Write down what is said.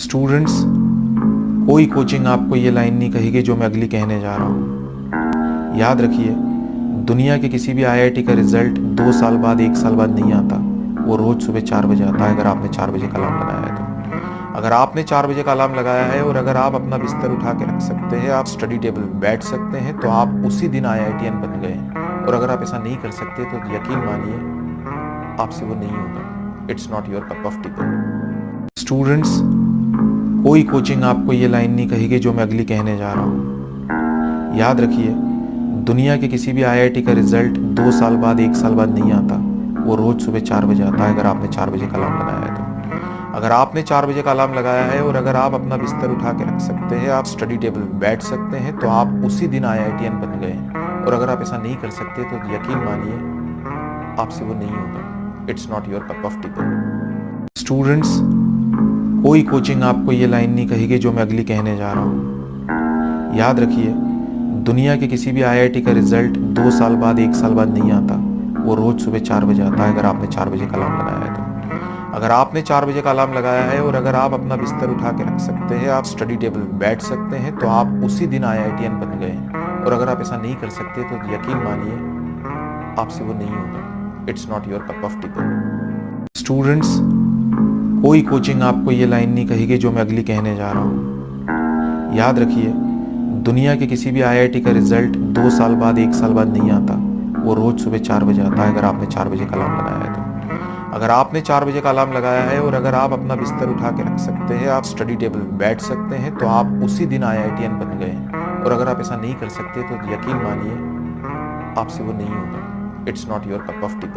Students, कोई coaching आपको ये लाइन नहीं कहेगी जो मैं अगली कहने जा रहा हूँ। याद रखिए, दुनिया के किसी भी आईआईटी का रिजल्ट 2 साल बाद 1 साल बाद नहीं आता। वो रोज सुबह 4 बजे आता है, अगर आपने 4 बजे का अलार्म लगाया है तो। अगर आपने 4 बजे का अलार्म लगाया है और अगर आप अपना बिस्तर उठा के रख सकते हैं, आप स्टडी टेबल पे बैठ सकते हैं, तो आप उसी दिन आईआईटीएन बन गए। और अगर आप ऐसा नहीं कर सकते तो यकीन मानिए आपसे वो नहीं होगा। It's not your cup of T. Students, कोई कोचिंग आपको ये लाइन नहीं कहेगी जो मैं अगली कहने जा रहा हूँ। याद रखिए, दुनिया के किसी भी आईआईटी का रिजल्ट 2 साल बाद 1 साल बाद नहीं आता। वो रोज सुबह 4 बजे आता है, अगर आपने 4 बजे का अलार्म लगाया है तो। अगर आपने 4 बजे का अलार्म लगाया है और अगर आप अपना बिस्तर उठा के रख सकते हैं, आप स्टडी टेबल पे बैठ सकते हैं, तो आप उसी दिन आईआईटीएन बन गए। और अगर आप ऐसा नहीं कर सकते तो यकीन मानिए आपसे वो नहीं होगा। It's not your cup of T. Students, कोई कोचिंग आपको ये लाइन नहीं कहेगी जो मैं अगली कहने जा रहा हूँ। याद रखिए, दुनिया के किसी भी आईआईटी का रिजल्ट 2 साल बाद 1 साल बाद नहीं आता। वो रोज सुबह 4 बजे आता है, अगर आपने 4 बजे का अलार्म लगाया है तो। अगर आपने 4 बजे का अलार्म लगाया है और अगर आप अपना बिस्तर उठा के रख सकते हैं, आप स्टडी टेबल पे बैठ सकते हैं, तो आप उसी दिन आईआईटीएन बन गए। और अगर आप ऐसा नहीं कर सकते तो यकीन मानिए आपसे वो नहीं होगा। It's not your cup of T. Students, कोई कोचिंग आपको ये लाइन नहीं कहेगी जो मैं अगली कहने जा रहा हूँ। याद रखिए, दुनिया के किसी भी आईआईटी का रिजल्ट 2 साल बाद 1 साल बाद नहीं आता। वो रोज सुबह 4 बजे आता है, अगर आपने 4 बजे का अलार्म लगाया है तो। अगर आपने 4 बजे का अलार्म लगाया है और अगर आप अपना बिस्तर उठा के रख सकते हैं, आप स्टडी टेबल पे बैठ सकते हैं, तो आप उसी दिन आईआईटीएन बन गए। और अगर आप ऐसा नहीं कर सकते तो यकीन मानिए आपसे वो नहीं होगा। It's not your cup of T.